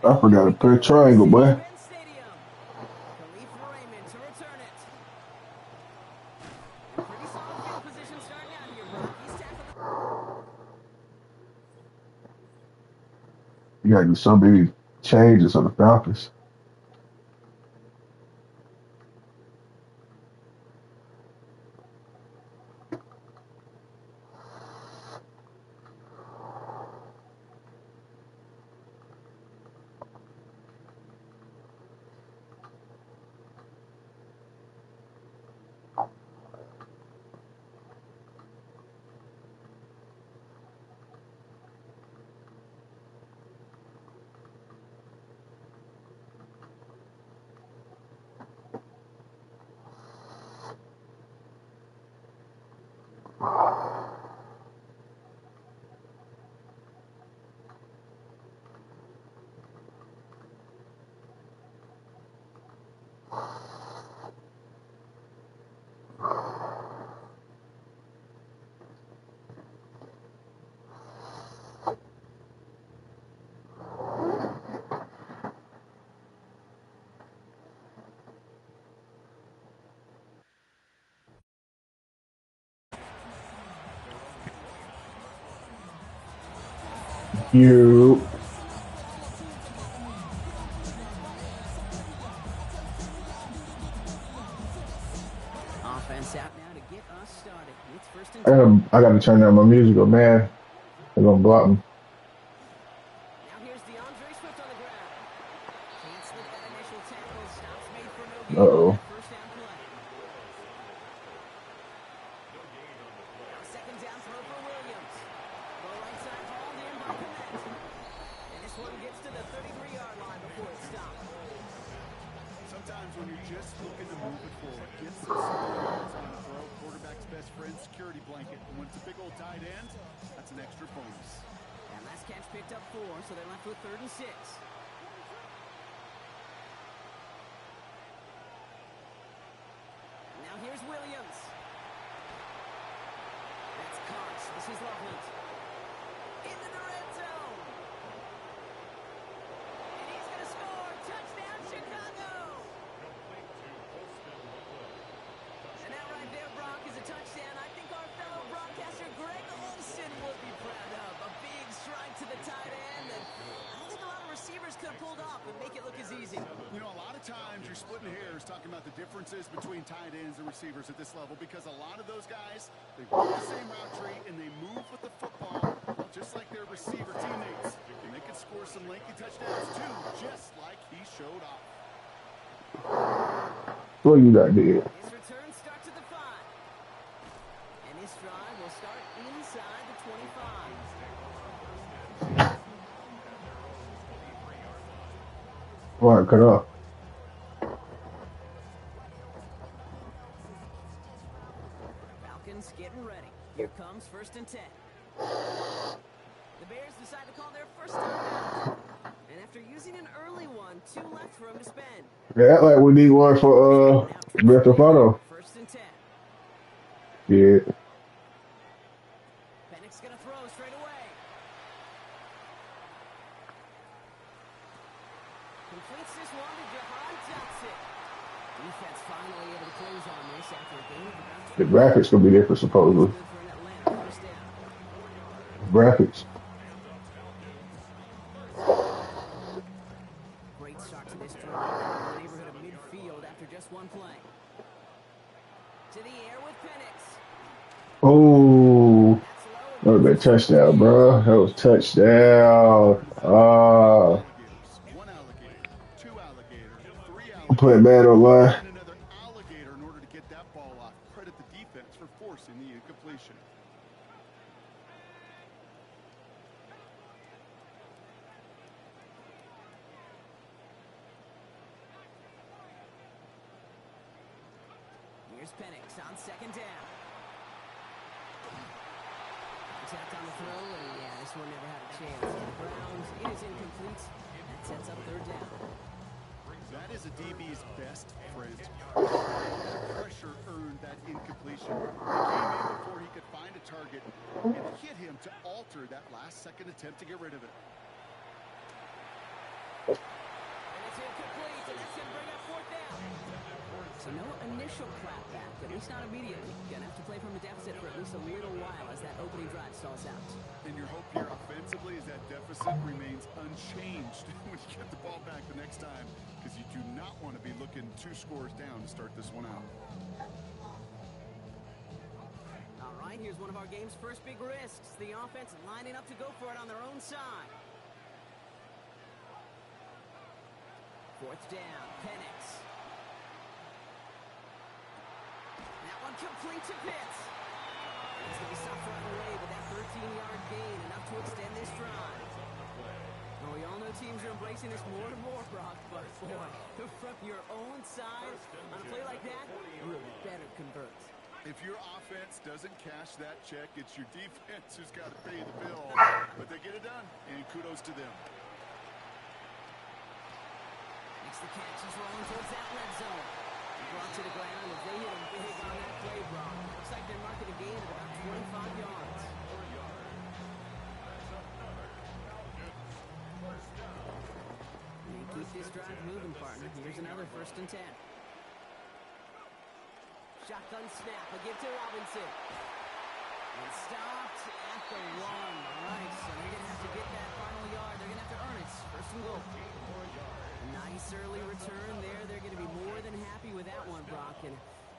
I forgot to put a triangle, boy. You gotta do so many changes on the Falcons. You. Offense out now to get us started. It's first and 10. I gotta turn down my music, but man, they're gonna block me. Now here's DeAndre Swift on the ground. Can't slip that initial tackle. Stops made for no Uh gain on oh. that first down play. Now second down throw for Williams. Go right side hauled in by Clement. And this one gets to the 33-yard line before it's stopped. Sometimes when you're just looking to move it forward, get some small yards on a throw. Quarterback's best friend, security blanket. And when it's a big old tight end, that's an extra bonus. And last catch picked up 4, so they're left with 3rd and 6. Now here's Williams. That's Cox. This is Loveland. Into the red zone. And he's going to score. Touchdown, Chicago. And that right there, Brock, is a touchdown I think our fellow broadcaster Greg Olson would be proud of. A big strike to the tight end, and I don't think a lot of receivers could have pulled off and make it look as easy. You know, a lot of times you're splitting hairs talking about the differences between tight ends and receivers at this level because a lot of those guys, they run the same route tree and they move with the football just like their receiver teammates. And they can score some lengthy touchdowns too, just like he showed off. What you got there? His return starts at the 5. And this drive will start inside the 25. All right, cut off. Falcons getting ready. Here comes 1st and 10. The Bears decide to call their first timeout. And after using an early one, 2 left for him to spend. Yeah, act like we need one for Breath of Auto. 1st and 10. Yeah. Penix gonna throw straight away. Completes this one to Jahan Johnson. Defense finally able to close on this after a game of about The graphics gonna be different supposedly. good for an Atlanta first down. Graphics. Great start to this drive. In the neighborhood of midfield after just one play. To the air with Penix. Oh, That's that low. was a touchdown, bro. That was touchdown. One alligator, 2 alligator, 3 I'm playing alligator, bad online. and another alligator in order to get that ball off. Credit the defense for forcing the incompletion. Here's Penix on 2nd down. Contact on the throw, and yeah, this one never had a chance. To the ground, it is incomplete. That sets up 3rd down. That is a DB's best friend. Pressure earned that incompletion. He came in before he could find a target, and it hit him to alter that last-second attempt to get rid of it. So no initial clapback, at least not immediately. Gonna have to play from a deficit for at least a little while as that opening drive stalls out. And your hope here offensively is that deficit remains unchanged when you get the ball back the next time, because you do not want to be looking 2 scores down to start this one out. All right, here's one of our game's first big risks. The offense lining up to go for it on their own side. 4th down, Penix. That one complete to Pitts. It's going to be stopped right away, but that 13-yard gain, enough to extend this drive. Well, we all know teams are embracing this more and more, Brock, but boy, from your own side, on a play like that, you better convert. If your offense doesn't cash that check, it's your defense who's got to pay the bill. But they get it done, and kudos to them. Makes the catch. He's rolling towards that red zone. He brought to the ground as they hit him big on that play, Brock. Looks like they're marking a gain of about 25 yards. And keep this drive moving, partner. Here's another 1st and 10. Shotgun snap, a give to Robinson. And stopped at the 1. All right, so they're going to have to get that final yard. They're going to have to earn it. 1st and goal. A nice early return there. They're going to be more than happy with that one, Brock. And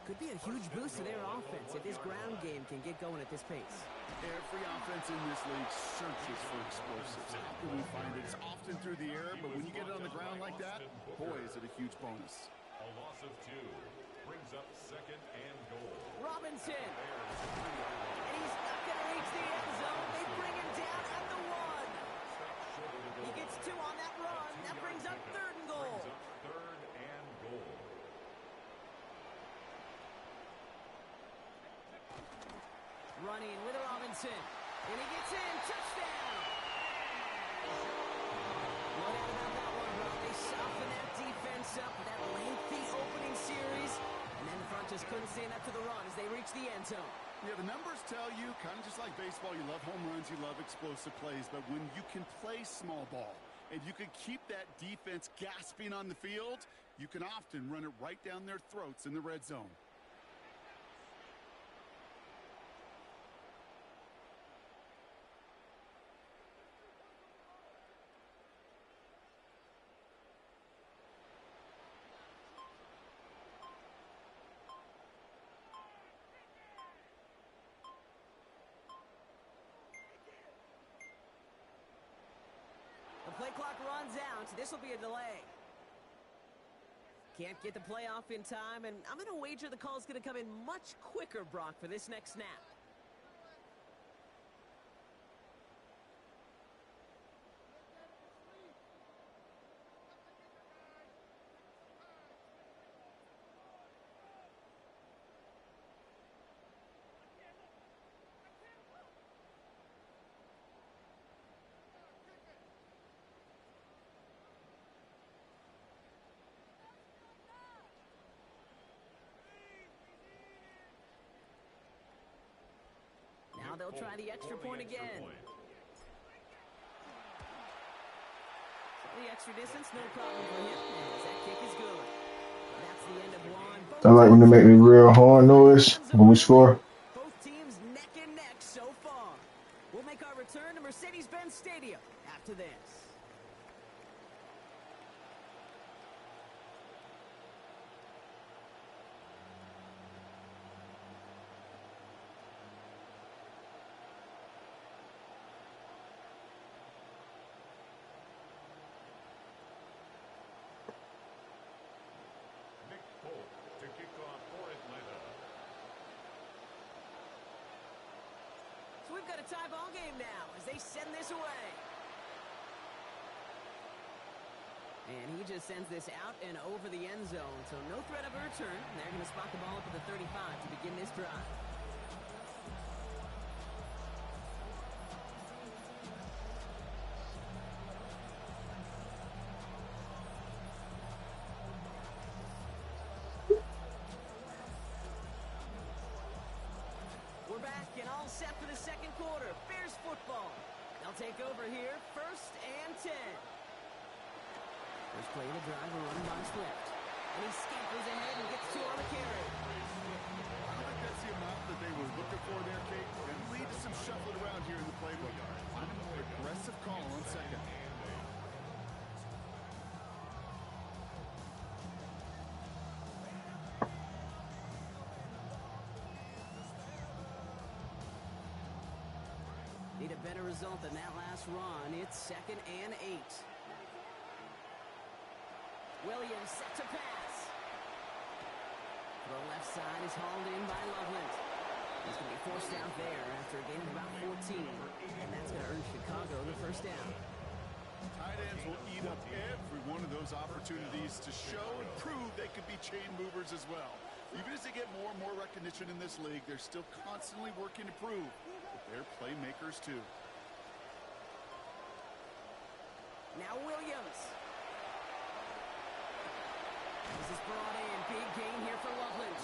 could be a huge boost to their offense if this ground game can get going at this pace. Every offense in this league searches for explosives. How can we find it? It's often through the air, but when you get it on the ground like that, boy, is it a huge bonus. A loss of 2 brings up 2nd and goal. Robinson. And he's not going to reach the end zone. They bring him down at the 1. He gets 2 on that run. That brings up 3rd and goal. Running with Robinson. And he gets in. Touchdown. No doubt about that one, bro. They softened that defense up with that lengthy opening series. And then the front just couldn't stand up to the run as they reached the end zone. Yeah, the numbers tell you, kind of just like baseball, you love home runs, you love explosive plays. But when you can play small ball and you can keep that defense gasping on the field, you can often run it right down their throats in the red zone. The play clock runs out. This will be a delay. Can't get the play off in time, and I'm going to wager the call is going to come in much quicker, Brock, for this next snap. Now they'll try the extra point again. The extra distance, no problem for him, as that kick is good. That's the end of one. I like when they make the real horn noise when we score. Both teams neck and neck so far. We'll make our return to Mercedes-Benz Stadium after this. To kick off for Atlanta. So we've got a tie ball game now as they send this away. And he just sends this out and over the end zone. So no threat of a return. They're going to spot the ball up at the 35 to begin this drive. We're back and all set for the second quarter. Bears football. They'll take over here, 1st and 10. First play of the drive, a run by Swift. And he scampers ahead and gets 2 on the carry. I don't think that's the amount that they were looking for there, Kate. Going to lead to some shuffling around here in the playbook. Find a more aggressive call on second. Need a better result than that last run. It's 2nd and 8. Williams set to pass. The left side is hauled in by Loveland. He's going to be forced out there after a gain of about 14. And that's going to earn Chicago the first down. Tight ends will eat up every one of those opportunities to show and prove they could be chain movers as well. Even as they get more and more recognition in this league, they're still constantly working to prove that they're playmakers too. Now Williams. This is brought in. Big gain here for Loveland.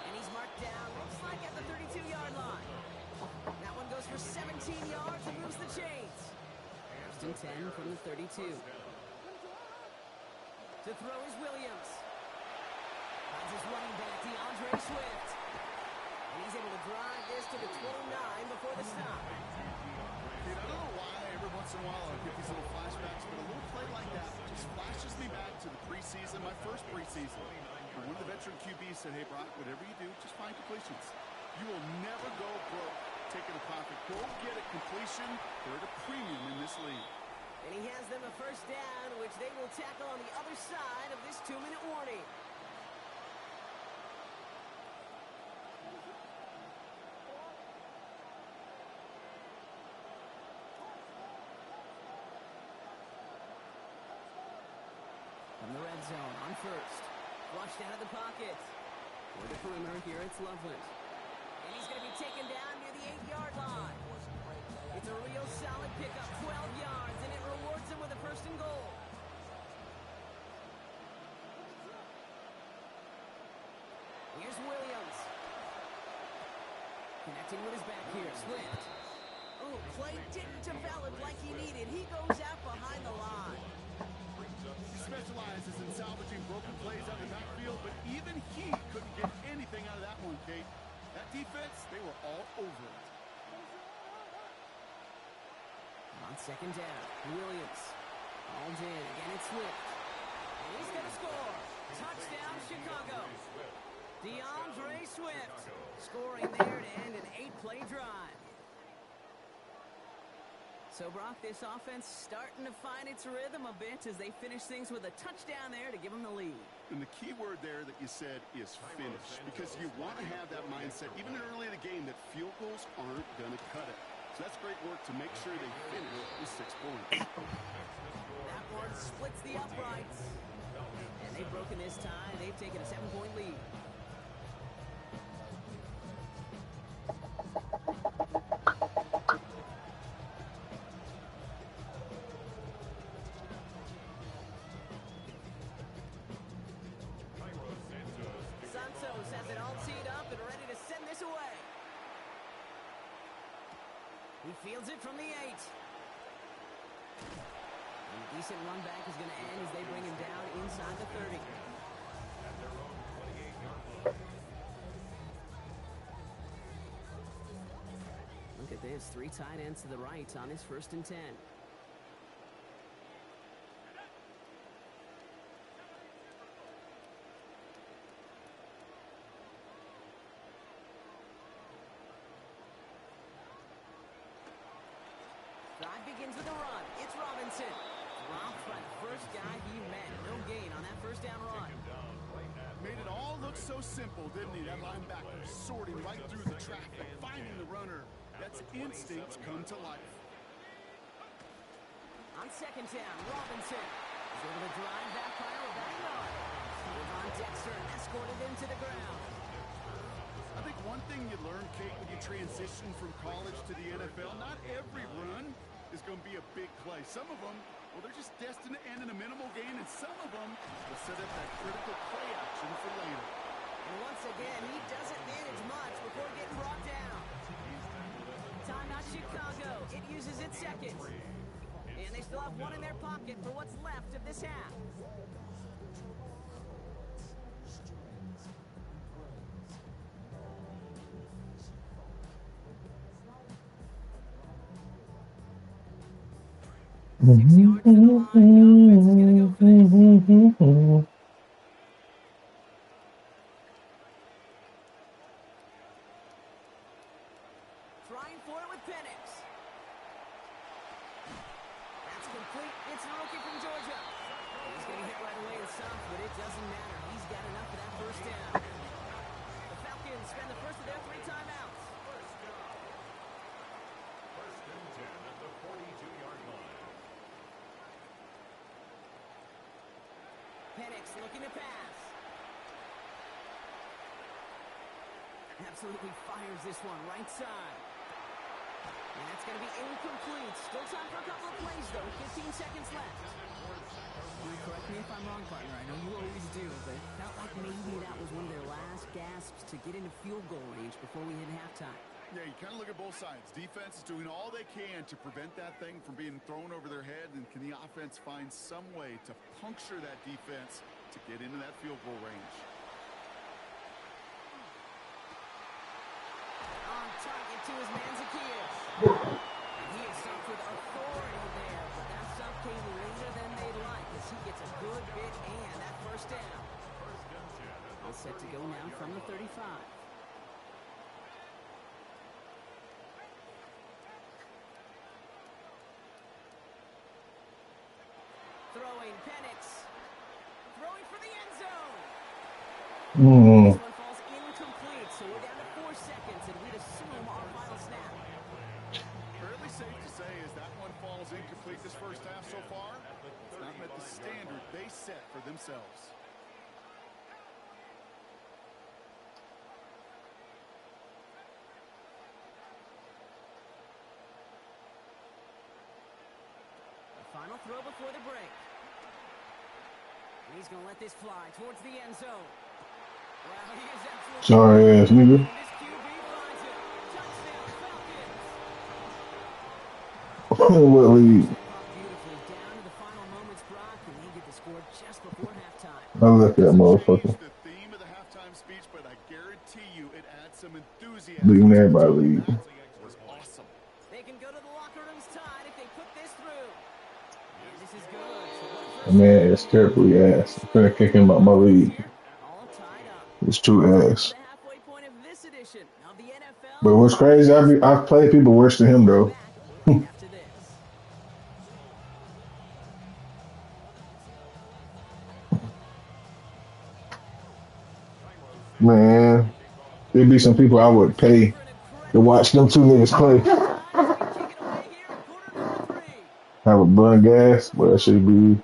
And he's marked down, looks like at the 32-yard line. That one goes for 17 yards and moves the chains. First and 10 from the 32. To throw is Williams. Finds his running back, DeAndre Swift. And he's able to drive this to the 29 before the stop. I don't know why every once in a while I get these little flashbacks, but a little play like that just flashes me back to the preseason, my first preseason. When one of the veteran QBs said, hey, Brock, whatever you do, just find completions. You will never go broke taking a profit. Go get a completion. They're at a premium in this league. And he has them a first down, which they will tackle on the other side of this 2-minute warning. From the red zone on first. Flushed out of the pocket. For the perimeter here, it's Loveland. And he's going to be taken down near the 8-yard line. It's a real solid pickup, 12 yards, and it rewards him with a first and goal. Here's Williams. Connecting with his back here, Swift. Oh, play didn't develop like he needed. He goes out behind the line. He specializes in salvaging broken plays out of the backfield, but even he couldn't get anything out of that one, Kate. That defense, they were all over it. On second down, Williams. Hauled in, again it's Swift. And he's going to score. Touchdown, Chicago. DeAndre Swift scoring there to end an 8-play drive. So, Brock, this offense starting to find its rhythm a bit as they finish things with a touchdown there to give them the lead. And the key word there that you said is finish, because you want to have that mindset, even early in the game, that field goals aren't going to cut it. So that's great work to make sure they finish with 6 points. That one splits the uprights. And they've broken this tie. They've taken a 7-point lead. Santos has it all teed up and ready to send this away. He fields it from the 8. And a decent run back is going to end as they bring him down inside the 30. Look at this, 3 tight ends to the right on his 1st and 10. Drive begins with a run. It's Robinson. Dropped by the first guy he met. No gain on that first down run. Made it all look so simple, didn't he? That linebacker sorting right through the traffic, finding the runner. That's instinct come to life. On second down, Robinson is able to drive that pile back on. Devon Dexter escorted him to the ground. I think one thing you learn, Kate, when you transition from college to the NFL, not every run is going to be a big play. Some of them, well, they're just destined to end in a minimal gain, and some of them will set up that critical play action for later. And once again, he doesn't manage much before getting brought down. Timeout Chicago. It uses its second. And they still have one in their pocket for what's left of this half. 6 yards to the line. The offense is going to go for this. Trying for it with Penix. That's complete. It's a rookie from Georgia. He's going to hit right away and stop, but it doesn't matter. He's got enough for that first down. The Falcons spend the first of their 3 timeouts. First and 10 at the 42-yard line. Penix looking to pass. Absolutely fires this one right side. And that's going to be incomplete. Still time for a couple of plays, though. 15 seconds left. Correct me if I'm wrong, partner. I know you always do, but it felt like maybe that was one of their last gasps to get into field goal range before we hit halftime. Yeah, you kind of look at both sides. Defense is doing all they can to prevent that thing from being thrown over their head, and can the offense find some way to puncture that defense to get into that field goal range? On target to his man Zacchaeus. And he is stopped with authority there, but that stop came later than they'd like as he gets a good bit and that first down. All set to go now from the 35. Throwing Penix. Throwing for the end zone. This one falls incomplete, so we're down to 4 seconds, and we'd assume our final snap. Fairly safe to say as that one falls incomplete this first half so far, it's not met the standard they set for themselves. The final throw before the break. And he's going to let this fly towards the end zone. Well, he is absolutely... Sorry ass nigga. This QB finds it. Touchdown, Falcons. What lead? Beautifully down to the final moments, Brock, and they get the score just before halftime. I left that motherfucker. The theme of the halftime speech, but I guarantee you it adds some enthusiasm. Leaving everybody leave. That was awesome. They can go to the locker rooms tied if they put this through. And this is good. That man is terribly ass. I'm finna kick him out my league. All tied up. It's too ass. The halfway point of this edition of the NFL. But what's crazy, I've played people worse than him though. Back after this. Man, there'd be some people I would pay to watch them two niggas play. Kick it away here in quarter number 3. Have a blunt gas, but that should be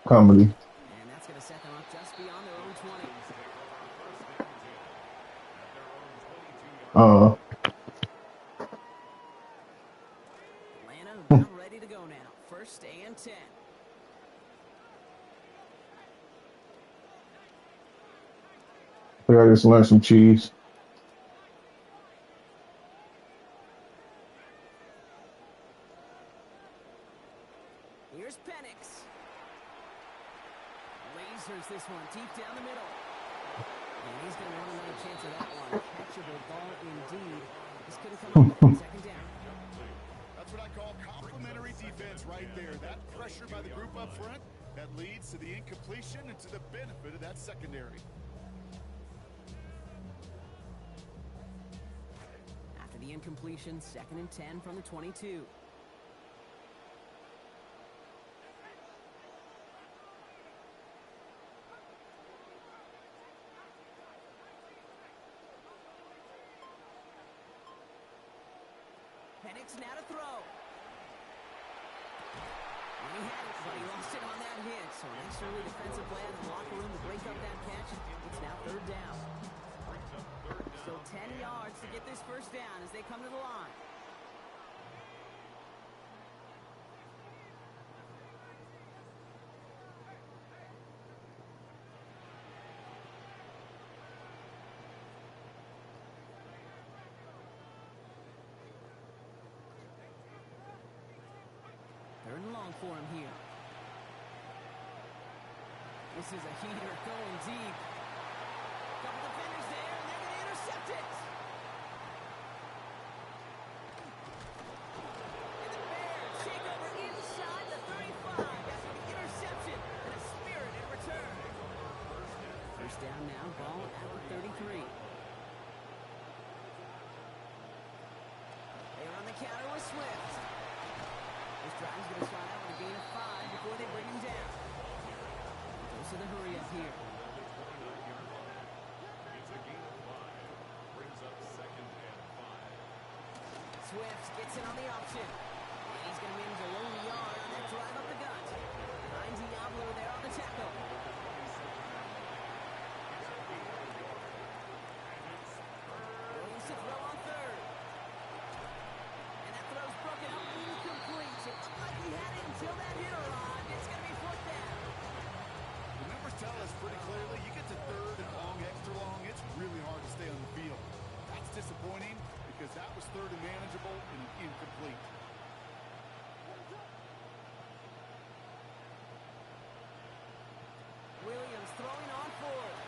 comedy. And that's going to set them up just beyond their own 20. Atlanta now ready to go now. First and 10. I think I just learned some cheese. Here's Penix. Lasers this one deep down the middle. And he's going to want another chance of that one. Catchable ball indeed. This could have come up with second down. That's what I call complimentary defense right there. That pressure by the group up front, that leads to the incompletion and to the benefit of that secondary. After the incompletion, second and 10 from the 22. Penix now to throw. And he had it, but he lost it on that hit. So an extra defensive play in the locker room to break up that catch. It's now third down. Still 10 yards to get this first down as they come to the line. Third and long for him here. This is a heater going deep. Couple defenders there, and they're going to intercept it. And the Bears take over inside Ball at the 33. They're on the counter with Swift. This drive's going to start out with a gain of 5 before they bring him down. Goes to the hurry up here. It's a gain of 5. Brings up second and 5. Swift gets in on the option. And he's going to manage a low yard on that drive up the gut. Behind Diablo there on the tackle. Williams to throw on third. And that throw's broken up incomplete. It looked like he had it until that hit arrived. It's going to be fourth down. The numbers tell us pretty clearly, you get to third and long, extra long, it's really hard to stay on the field. That's disappointing because that was third and manageable and incomplete. Williams throwing on fourth.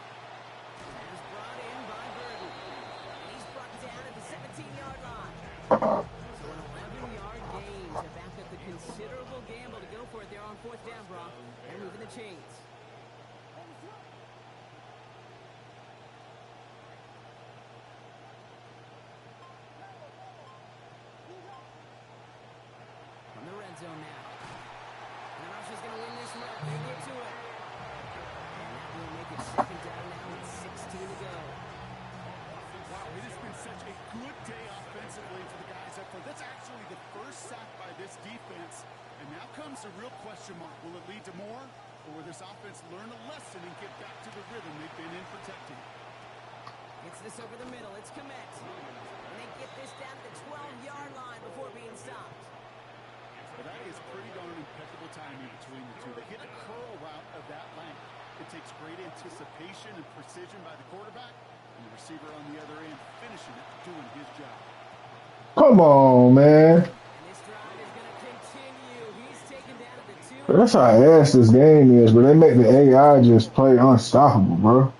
That is brought in by Burton. And he's brought down at the 17-yard line. So an 11-yard gain to back up the considerable gamble to go for it there on fourth down, Brock. They're moving the chains. From the red zone now. And the Rush is going to win this rep. They get to it. And that will make it second down now with 16 to go. Wow, it has been such a good day offensively for the guys up front. That's actually the first sack by this defense. And now comes the real question mark. Will it lead to more? Or will this offense learn a lesson and get back to the rhythm they've been in protecting? Gets this over the middle. It's Komet. And they get this down to the 12-yard line before being stopped. But that is pretty darn impeccable timing between the two. They hit a curl route of that length. It takes great anticipation and precision by the quarterback, and the receiver on the other end finishing it, doing his job. Come on, man. And this drive is going to continue. He's taken down at the 2. That's how ass this game is, but they make the AI just play unstoppable, bro.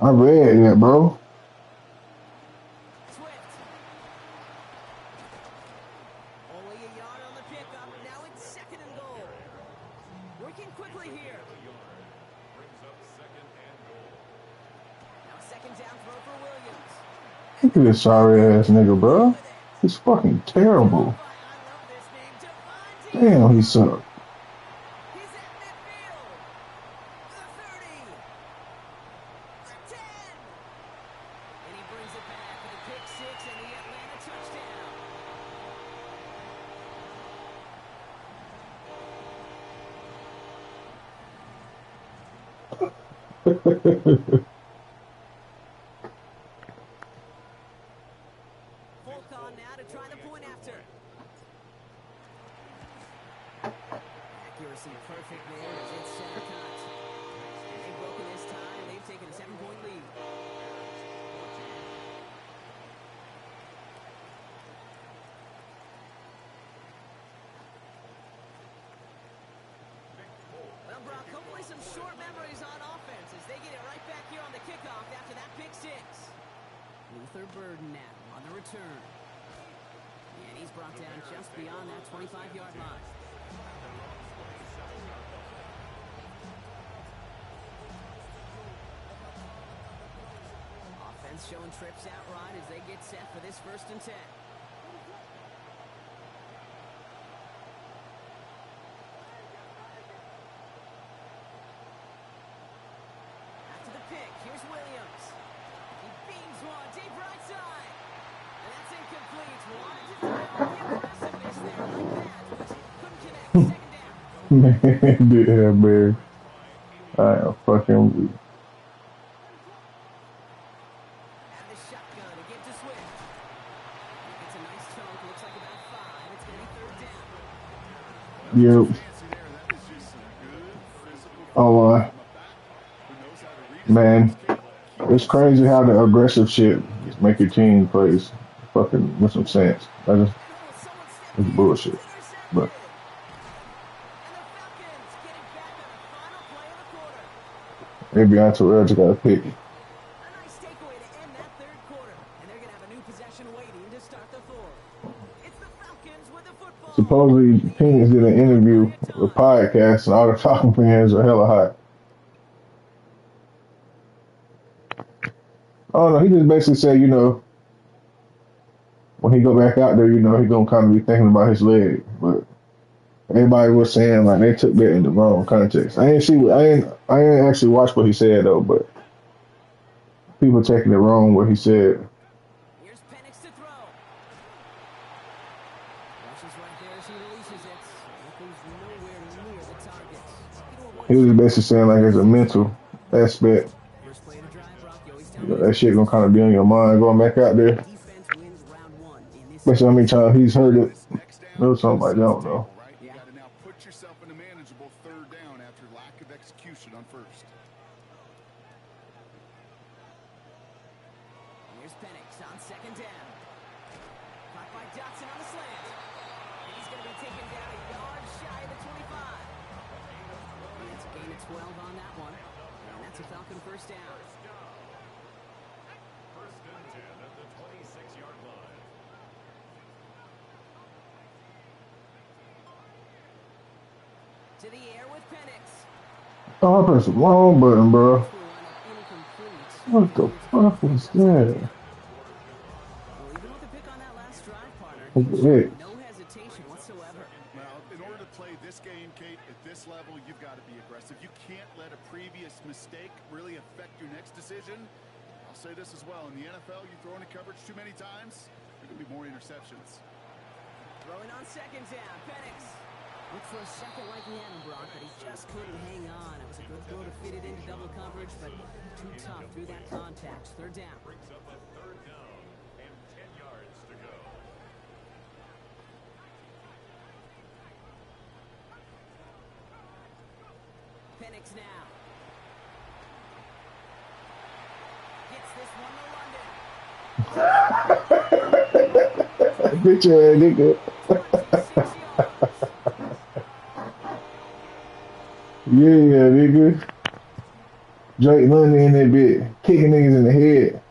I read that, bro. Swift. Only a yard on the pickup. Now it's second and goal. Working quickly here. Brings up second and goal. Now second down throw for Williams. Look at this sorry ass nigga, bro. He's fucking terrible. I love this name. Devontae. Damn, he sucked. He's at midfield. The 30. The 10. And he brings it back with a pick 6 and the Atlanta touchdown. Fulton now to try the point after. Accuracy perfect there as it's center cut. They've broken this tie and they've taken a 7-point lead. Well, Brock, hopefully some short memories on offense as they get it right back here on the kickoff after that pick 6. Luther Burden now on the return. And he's brought down just beyond that 25-yard line. Offense showing trips out right as they get set for this 1st and 10. After the pick, here's Williams. He beams one deep right side. And that's incomplete. Wanted to throw the aggressiveness there like that, but couldn't connect. Second down. Man, damn, man. I am fucking weak. And the shotgun to give to Swift. He gets a nice chunk. Looks like about 5. It's going to be 3rd down. You. Fancy there. That is just some good physical Oh, from a back who knows how to read his man. kick. It's crazy how the aggressive shit just make your team plays fucking with some sense. I just, Oh, someone stepped it's in. bullshit. Intercepted. But And the Falcons get it back on the final play of the quarter. maybe Terrell just got a pick. A nice takeaway to end that 3rd quarter. And they're going to have a new possession waiting to start the 4th. It's the Falcons with the football. Supposedly, Phoenix did an interview with a podcast, and all the Falcon fans are hella hot. Oh no, he just basically said, when he go back out there, he gonna kind of be thinking about his leg. But everybody was saying like they took that in the wrong context. I ain't actually watched what he said though, but people taking it wrong what he said. Here's Penix to throw. Rushes right there as he releases it. It goes nowhere near the target. Looking to He avoid was just short basically saying like yardage. as a mental aspect, First play of the drive, Brock. You always tell me that this shit gonna best. kind of be on your mind going back out there. Defense wins round one in this Especially how many series. times he's heard And it. this next It down was kind something of like that, I sets the don't know. table, right? You Yeah. got to now put yourself in a manageable third down after lack of execution on first. Here's Penix on second down. Caught by Dotson on the slant. And he's going to be taken down a yard shy of the 25. And it's a gain of 12 on that one. And that's a Falcon first down. First and 10 at the 26-yard line. To the air with Penix. Oh, I pressed the wrong button, bro. This will wind up incomplete. What the fuck was that? Well, even with the pick on that last drive, partner, he What was the heck? showing no hesitation whatsoever. Well, in order to play this game, Kate, at this level, you've got to be aggressive. You can't let a previous mistake really affect your next decision. I'll say this as well. In the NFL, you throw into coverage too many times, there could be more interceptions. Throwing on second down, Penix. Looked for a second like he had him, Brock, but he just couldn't hang on. It was a good throw to fit it into double coverage, but too tough through that contact. Third down. Brings up a third down and 10 yards to go. Penix now. Gets this one to London. Bitch ass nigga. 26 yards. Yeah, nigga. Drake London in that bit. Kicking niggas in the head.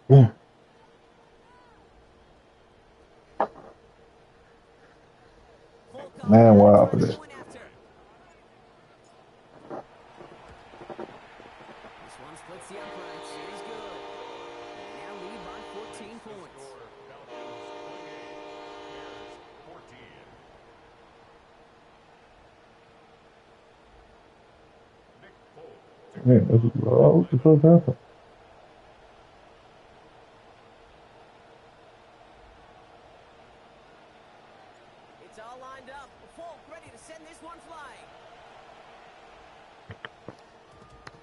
Yeah. Full Man, cover. wow Trying for to this. go in after. This one splits the uprights. It is good. They now lead by 14 points. Score, Falcons 28, Bears 14. Nick Foles to Man, kick what off the the drive. fuck happened? It's all lined up. Folk ready to send this one flying.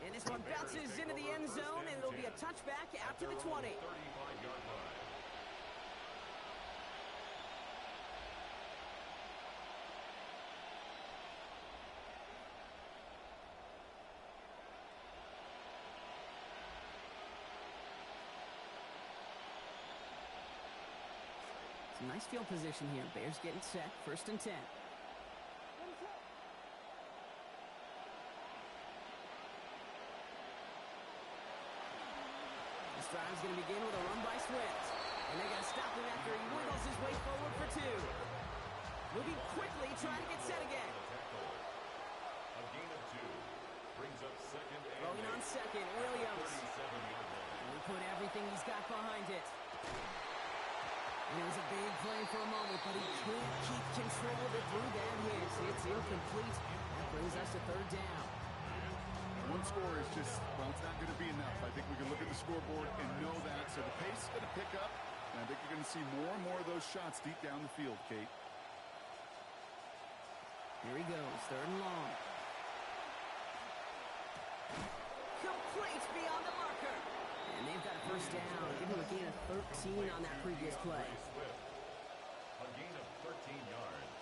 And this one bounces into the end zone, and it'll be a touchback after the 20. 35-yard line. Some nice field position here. Bears getting set. First and 10. This drive's going to begin with a run by Swift. And they're going to stop him after he wiggles his way forward for two. Moving quickly, trying to get set again. A gain of 2. Brings up second and Throwing on 8. second, Williams. 37-yard line. And he put everything he's got behind it. And it was a big play for a moment, but he can't keep control of it through that hit. It's incomplete. That brings us to third down. One score is just, well, it's not going to be enough. I think we can look at the scoreboard and know that. So the pace is going to pick up, and I think you're going to see more and more of those shots deep down the field, Kate. Here he goes, third and long. Complete beyond the marker. And they've got a first down. Give him a gain of 13 on that previous play. Swift. A gain of 13 yards.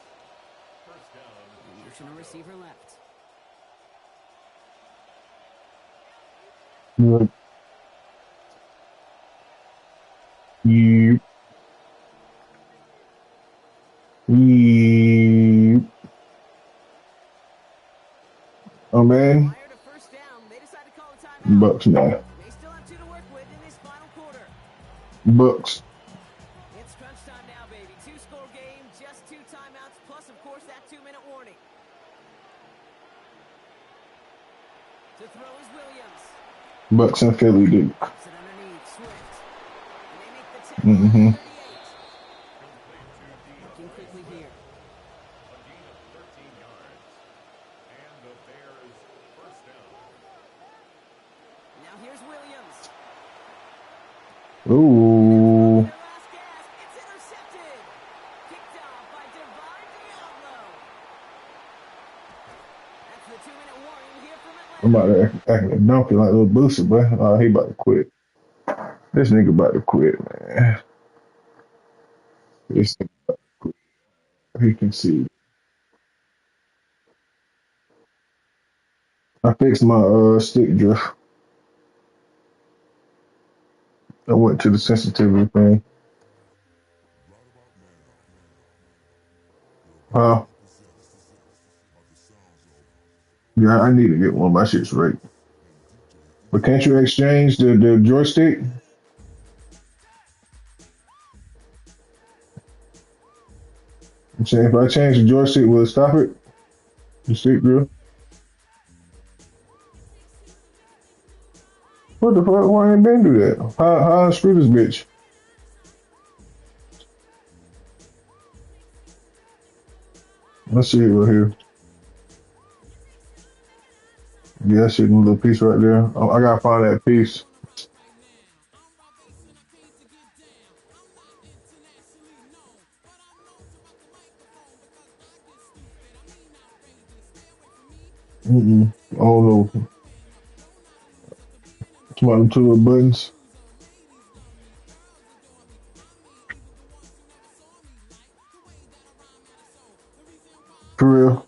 First down. Motion a receiver left. Good. Yep. Yep. Oh man. Wired a first down. They decide to call a timeout. Bucks now. They still have two to work with in this final quarter. Bucks. It's crunch time now, baby. Two-score game, just 2 timeouts, plus, of course, that 2-minute warning. To throw is Williams. Bucks and Philly, dude. Pops it underneath, Swift. And they make the 10 run Mm-hmm. at 38. Looking quickly here. A gain of 13 yards. And the Bears first down. Now here's Williams. Ooh. Their last gasp. It's intercepted. Kicked off by Divine Diablo. That's the 2-minute warning here from I'm Atlanta. about to act like a donkey like little Boosie, boy. Oh, he about to quit. This nigga about to quit, man. This nigga about to quit. He can see. I fixed my stick drift. I went to the sensitivity thing. Yeah, I need to get one. My shit's right. But can't you exchange the joystick? I'm saying if I change the joystick, will it stop it? The stick drift? What the fuck? Why ain't been do that? How I screw this bitch? Let's see it right here. Yeah, that shit in a little piece right there. Oh, I gotta find that piece. I don't know. It's one of them two little buttons. For real.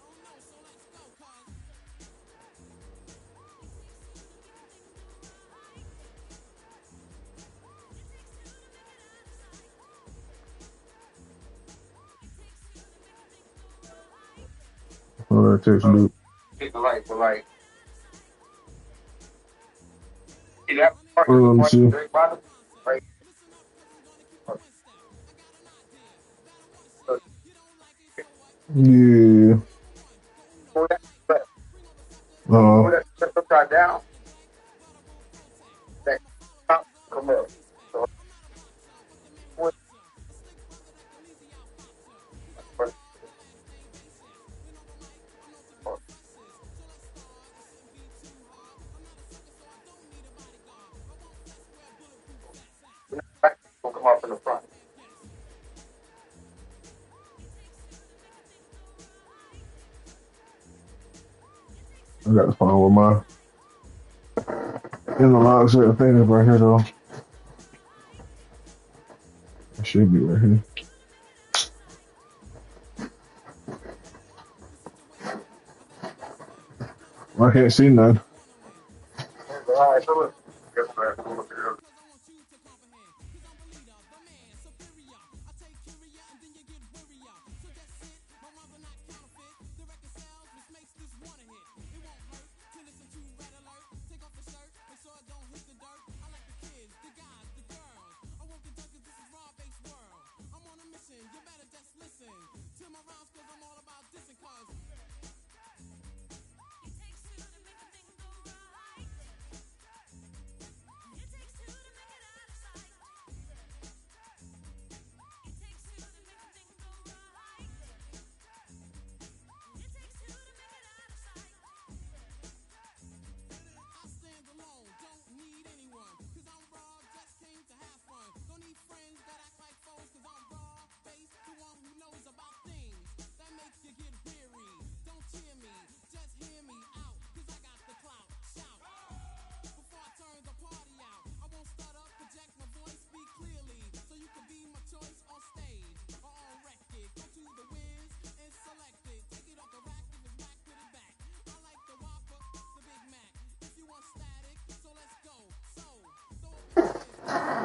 Oh, that takes Luke. Let me see. Yeah. Uh, I got to find with my interlock certain things right here though. It should be right here. I can't see none.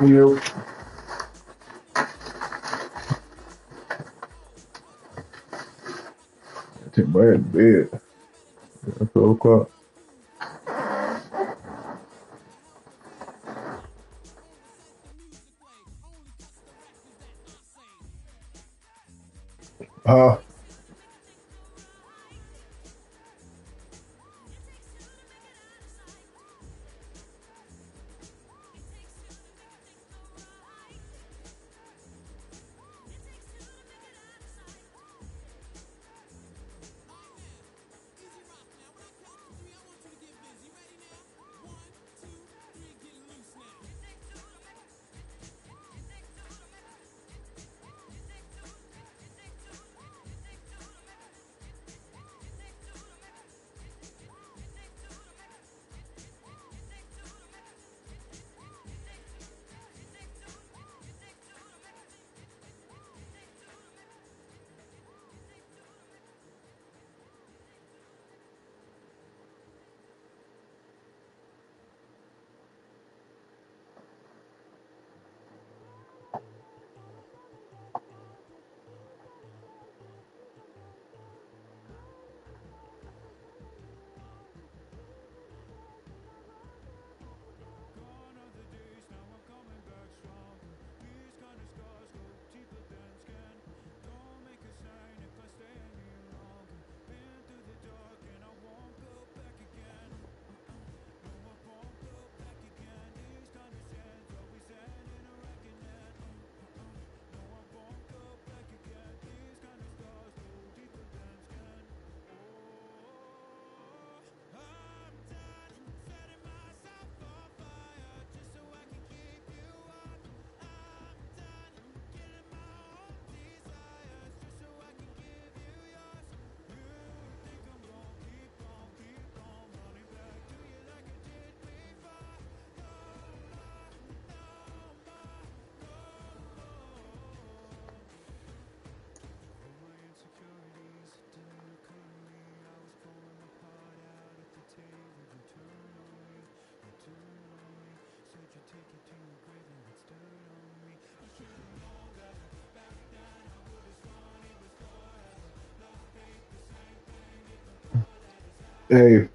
Yep. I take my head to bed at 12 o'clock. Huh? Hey.